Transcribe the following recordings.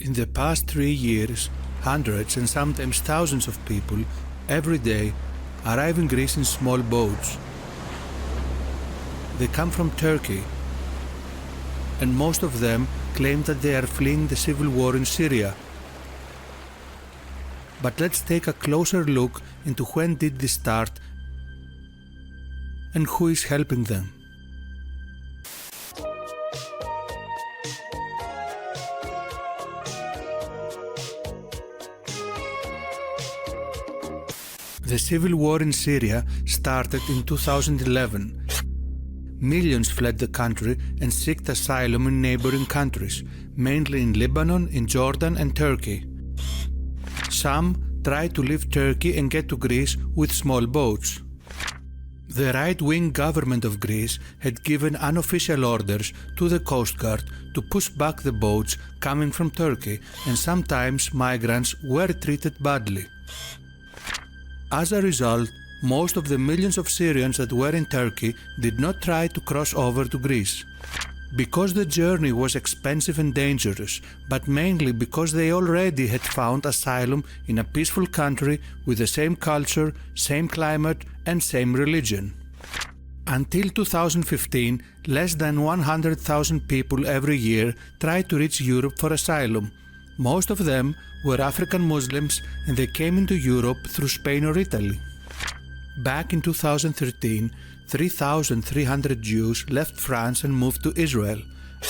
In the past 3 years, hundreds and sometimes thousands of people every day arrive in Greece in small boats. They come from Turkey, and most of them claim that they are fleeing the civil war in Syria. But let's take a closer look into when did this start and who is helping them. The civil war in Syria started in 2011. Millions fled the country and sought asylum in neighboring countries, mainly in Lebanon, in Jordan and Turkey. Some tried to leave Turkey and get to Greece with small boats. The right-wing government of Greece had given unofficial orders to the Coast Guard to push back the boats coming from Turkey, and sometimes migrants were treated badly. As a result, most of the millions of Syrians that were in Turkey did not try to cross over to Greece. Because the journey was expensive and dangerous, but mainly because they already had found asylum in a peaceful country with the same culture, same climate, and same religion. Until 2015, less than 100,000 people every year tried to reach Europe for asylum. Most of them were African Muslims, and they came into Europe through Spain or Italy. Back in 2013, 3,300 Jews left France and moved to Israel.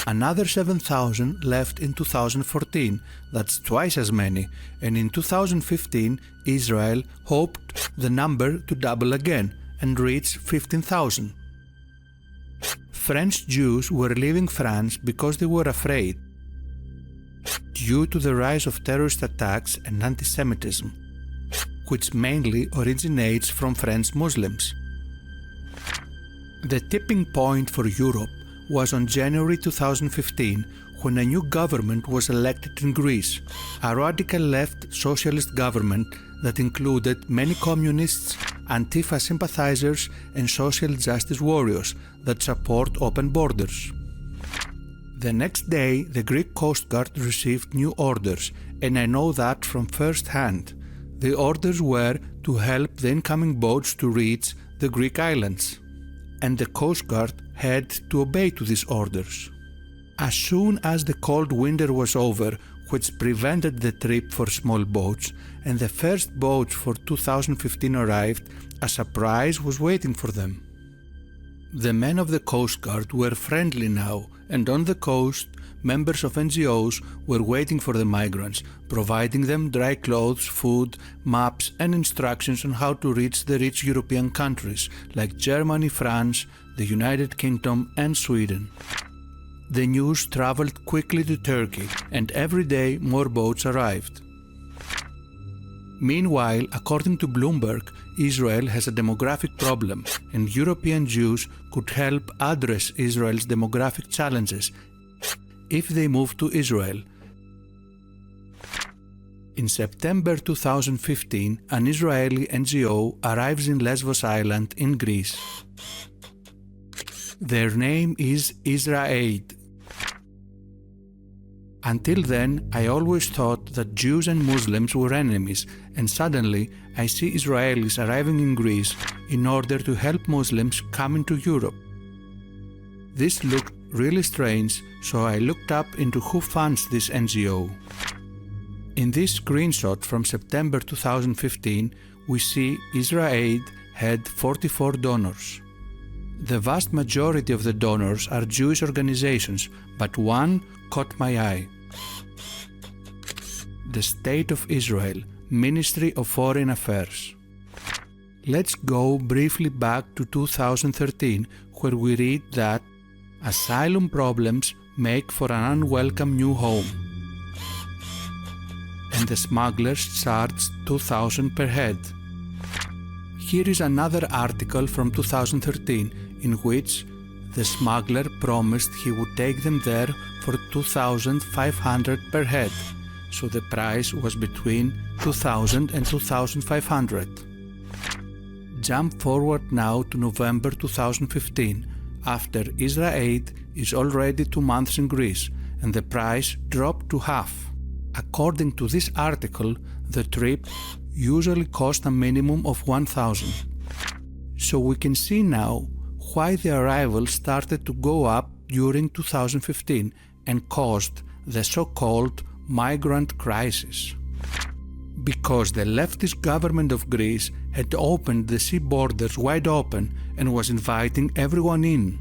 Another 7,000 left in 2014, that's twice as many, and in 2015 Israel hoped the number to double again and reach 15,000. French Jews were leaving France because they were afraid, due to the rise of terrorist attacks and anti-Semitism, which mainly originates from French Muslims. The tipping point for Europe was on January 2015, when a new government was elected in Greece, a radical left socialist government that included many communists, Antifa sympathizers, and social justice warriors that support open borders. The next day, the Greek Coast Guard received new orders, and I know that from first hand. The orders were to help the incoming boats to reach the Greek islands, and the Coast Guard had to obey to these orders. As soon as the cold winter was over, which prevented the trip for small boats, and the first boats for 2015 arrived, a surprise was waiting for them. The men of the Coast Guard were friendly now, and on the coast, members of NGOs were waiting for the migrants, providing them dry clothes, food, maps, and instructions on how to reach the rich European countries like Germany, France, the United Kingdom, and Sweden. The news traveled quickly to Turkey, and every day more boats arrived. Meanwhile, according to Bloomberg, Israel has a demographic problem, and European Jews could help address Israel's demographic challenges if they move to Israel. In September 2015, an Israeli NGO arrives in Lesbos Island in Greece. Their name is IsraAid. Until then, I always thought that Jews and Muslims were enemies, and suddenly I see Israelis arriving in Greece in order to help Muslims come into Europe. This looked really strange, so I looked up into who funds this NGO. In this screenshot from September 2015, we see IsraAid had 44 donors. The vast majority of the donors are Jewish organizations, but one caught my eye. The State of Israel, Ministry of Foreign Affairs. Let's go briefly back to 2013, where we read that asylum problems make for an unwelcome new home, and the smugglers charge 2,000 per head. Here is another article from 2013 in which the smuggler promised he would take them there for 2,500 per head, so the price was between 2,000 and 2,500. Jump forward now to November 2015, after IsraAid is already 2 months in Greece, and the price dropped to half. According to this article, the trip usually cost a minimum of $1,000. So we can see now why the arrivals started to go up during 2015 and caused the so-called migrant crisis. Because the leftist government of Greece had opened the sea borders wide open and was inviting everyone in.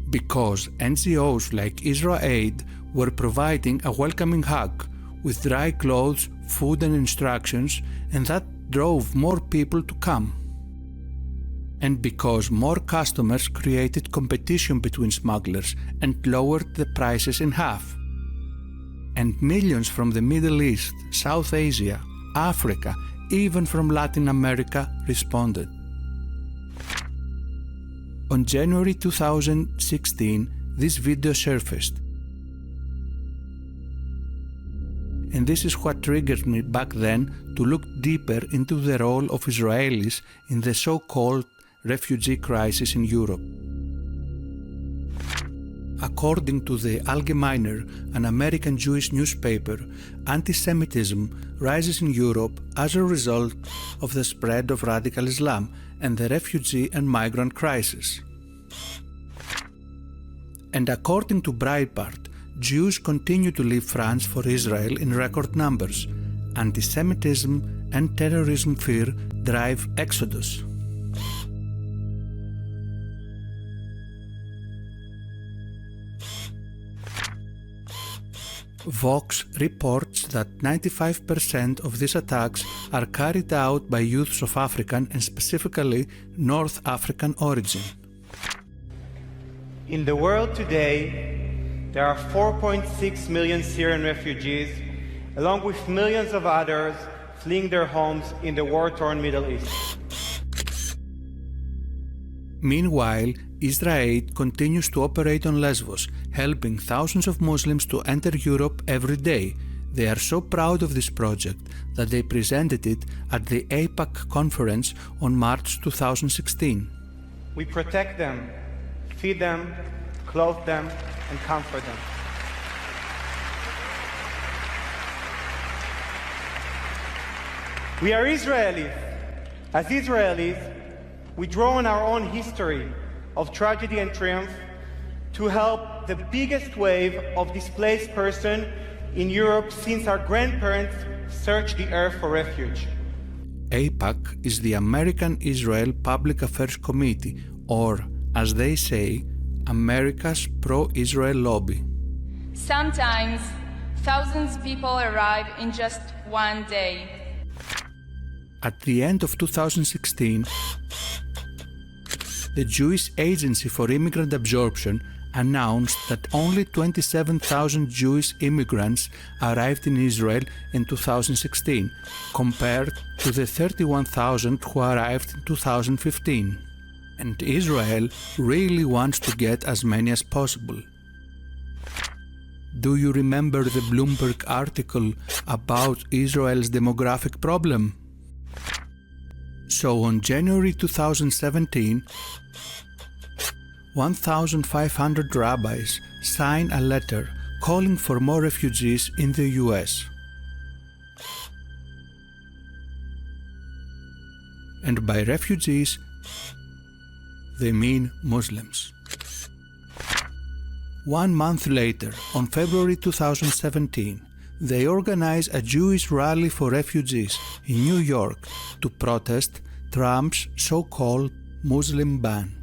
Because NGOs like IsraAid were providing a welcoming hug with dry clothes, food and instructions, and that drove more people to come. And because more customers created competition between smugglers and lowered the prices in half. And millions from the Middle East, South Asia, Africa, even from Latin America responded. On January 2016, this video surfaced. And this is what triggered me back then to look deeper into the role of Israelis in the so-called refugee crisis in Europe. According to the Allgemeiner, an American Jewish newspaper, anti-Semitism rises in Europe as a result of the spread of radical Islam and the refugee and migrant crisis. And according to Breitbart, Jews continue to leave France for Israel in record numbers. Anti-Semitism and terrorism fear drive exodus. Vox reports that 95% of these attacks are carried out by youths of African and specifically North African origin. In the world today, there are 4.6 million Syrian refugees, along with millions of others fleeing their homes in the war-torn Middle East. Meanwhile, IsraAid continues to operate on Lesbos, helping thousands of Muslims to enter Europe every day. They are so proud of this project that they presented it at the AIPAC conference on March 2016. We protect them, feed them, clothe them, and comfort them. We are Israelis. As Israelis, we draw on our own history of tragedy and triumph to help the biggest wave of displaced persons in Europe since our grandparents searched the earth for refuge. AIPAC is the American Israel Public Affairs Committee, or, as they say, America's pro-Israel lobby. Sometimes, thousands of people arrive in just one day. At the end of 2016, the Jewish Agency for Immigrant Absorption announced that only 27,000 Jewish immigrants arrived in Israel in 2016, compared to the 31,000 who arrived in 2015. And Israel really wants to get as many as possible. Do you remember the Bloomberg article about Israel's demographic problem? So on January 2017, 1,500 rabbis signed a letter calling for more refugees in the US. And by refugees, they mean Muslims. 1 month later, on February 2017, they organized a Jewish rally for refugees in New York to protest Trump's so-called Muslim ban.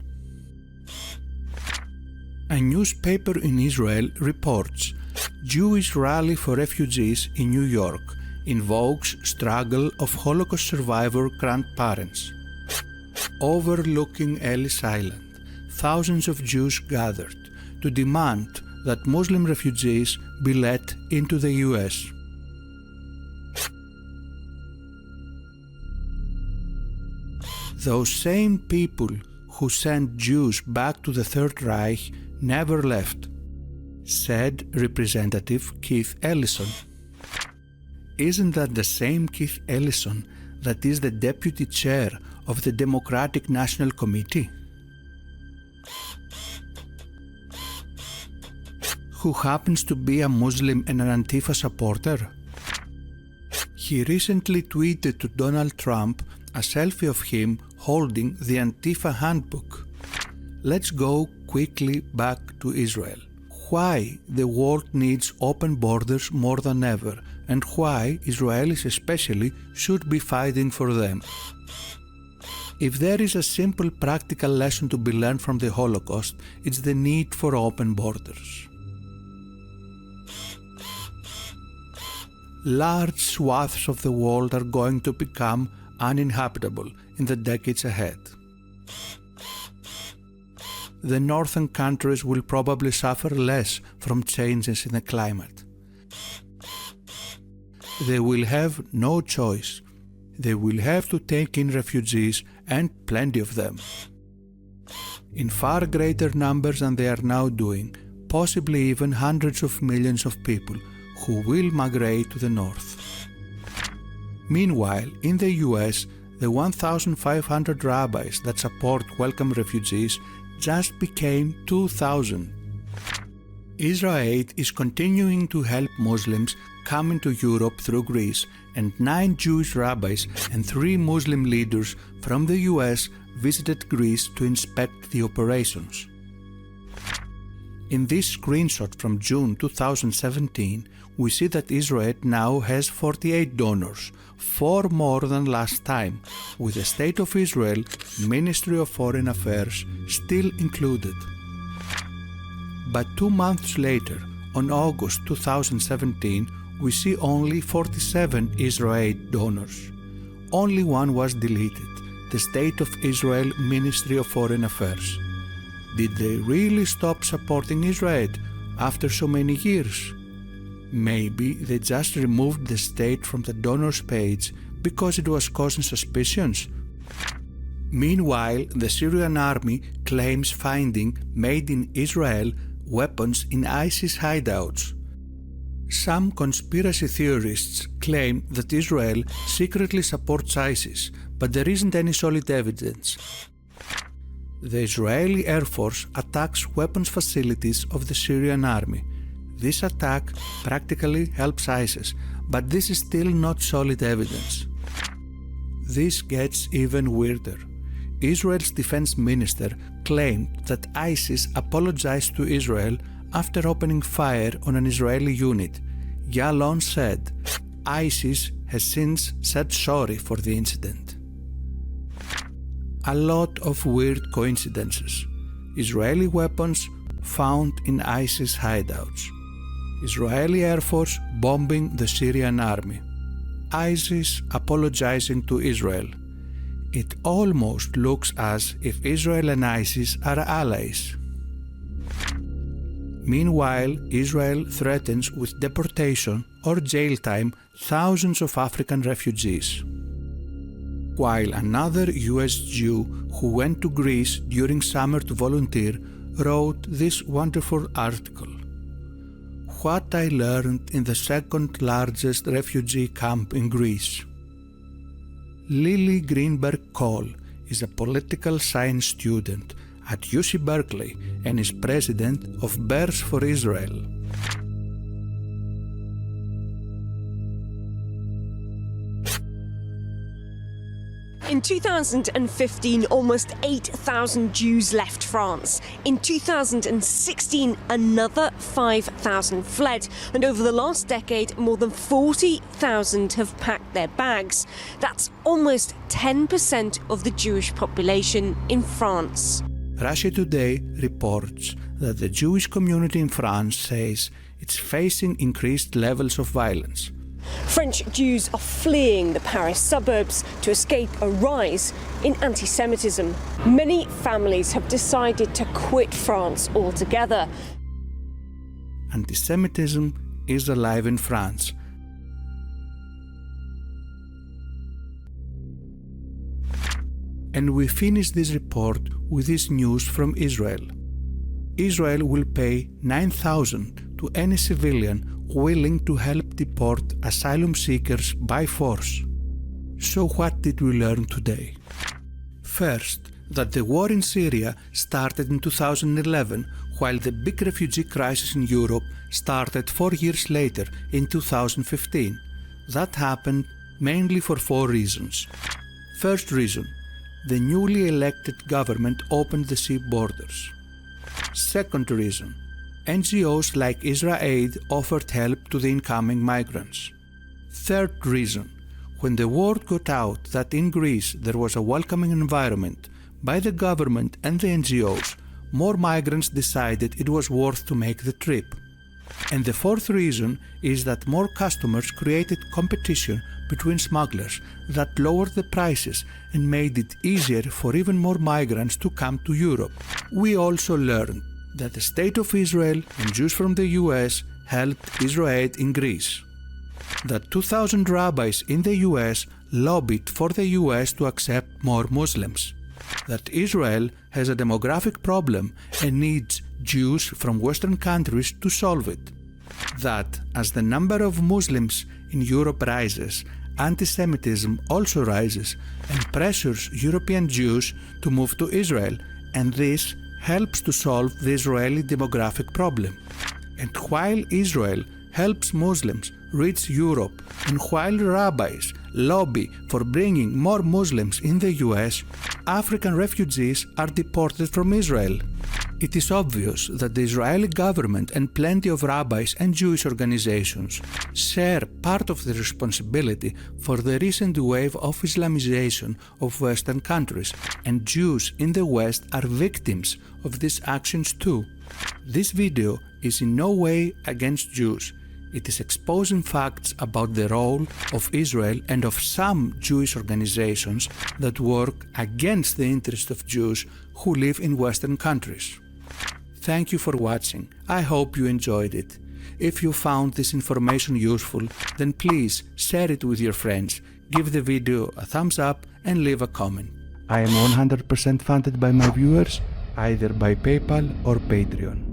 A newspaper in Israel reports Jewish rally for refugees in New York invokes struggle of Holocaust survivor grandparents. Overlooking Ellis Island, thousands of Jews gathered to demand that Muslim refugees be let into the US. Those same people who sent Jews back to the Third Reich never left, said Representative Keith Ellison. Isn't that the same Keith Ellison that is the deputy chair of the Democratic National Committee? who happens to be a Muslim and an Antifa supporter? He recently tweeted to Donald Trump a selfie of him holding the Antifa handbook. Let's go quickly back to Israel. Why the world needs open borders more than ever, and why Israelis especially should be fighting for them. If there is a simple practical lesson to be learned from the Holocaust, it's the need for open borders. Large swaths of the world are going to become uninhabitable in the decades ahead. The northern countries will probably suffer less from changes in the climate. They will have no choice. They will have to take in refugees, and plenty of them. In far greater numbers than they are now doing, possibly even hundreds of millions of people who will migrate to the north. Meanwhile, in the US, the 1,500 rabbis that support welcome refugees just became 2,000. IsraAid is continuing to help Muslims come into Europe through Greece, and 9 Jewish rabbis and 3 Muslim leaders from the US visited Greece to inspect the operations. In this screenshot from June 2017, we see that IsraAid now has 48 donors, 4 more than last time, with the State of Israel, Ministry of Foreign Affairs still included. But 2 months later, on August 2017, we see only 47 IsraAid donors. Only one was deleted, the State of Israel Ministry of Foreign Affairs. Did they really stop supporting IsraAid after so many years? Maybe they just removed the state from the donors page because it was causing suspicions. Meanwhile, the Syrian army claims finding, made in Israel, weapons in ISIS hideouts. Some conspiracy theorists claim that Israel secretly supports ISIS, but there isn't any solid evidence. The Israeli Air Force attacks weapons facilities of the Syrian army. This attack practically helps ISIS, but this is still not solid evidence. This gets even weirder. Israel's defense minister claimed that ISIS apologized to Israel after opening fire on an Israeli unit. Yalon said, ISIS has since said sorry for the incident. A lot of weird coincidences. Israeli weapons found in ISIS hideouts. Israeli Air Force bombing the Syrian army. ISIS apologizing to Israel. It almost looks as if Israel and ISIS are allies. Meanwhile, Israel threatens with deportation or jail time thousands of African refugees. While another US Jew who went to Greece during summer to volunteer wrote this wonderful article. What I learned in the second largest refugee camp in Greece. Lily Greenberg Cole is a political science student at UC Berkeley and is president of Bears for Israel. In 2015, almost 8,000 Jews left France. In 2016, another 5,000 fled. And over the last decade, more than 40,000 have packed their bags. That's almost 10% of the Jewish population in France. Russia Today reports that the Jewish community in France says it's facing increased levels of violence. French Jews are fleeing the Paris suburbs to escape a rise in anti-Semitism. Many families have decided to quit France altogether. Anti-Semitism is alive in France. And we finish this report with this news from Israel. Israel will pay $9,000 to any civilian willing to help deport asylum seekers by force. So what did we learn today? First, that the war in Syria started in 2011 while the big refugee crisis in Europe started 4 years later in 2015. That happened mainly for 4 reasons. First reason, the newly elected government opened the sea borders. Second reason, NGOs like IsraAid offered help to the incoming migrants. Third reason, when the word got out that in Greece there was a welcoming environment by the government and the NGOs, more migrants decided it was worth to make the trip. And the fourth reason is that more customers created competition between smugglers that lowered the prices and made it easier for even more migrants to come to Europe. We also learned that the State of Israel and Jews from the US helped IsraAid in Greece. That 2,000 rabbis in the US lobbied for the US to accept more Muslims. That Israel has a demographic problem and needs Jews from Western countries to solve it. That as the number of Muslims in Europe rises, anti-Semitism also rises and pressures European Jews to move to Israel, and this helps to solve the Israeli demographic problem. And while Israel helps Muslims reach Europe, and while rabbis lobby for bringing more Muslims in the US, African refugees are deported from Israel. It is obvious that the Israeli government and plenty of rabbis and Jewish organizations share part of the responsibility for the recent wave of Islamization of Western countries, and Jews in the West are victims of these actions too. This video is in no way against Jews. It is exposing facts about the role of Israel and of some Jewish organizations that work against the interests of Jews who live in Western countries. Thank you for watching. I hope you enjoyed it. If you found this information useful, then please share it with your friends, give the video a thumbs up and leave a comment. I am 100% funded by my viewers, either by PayPal or Patreon.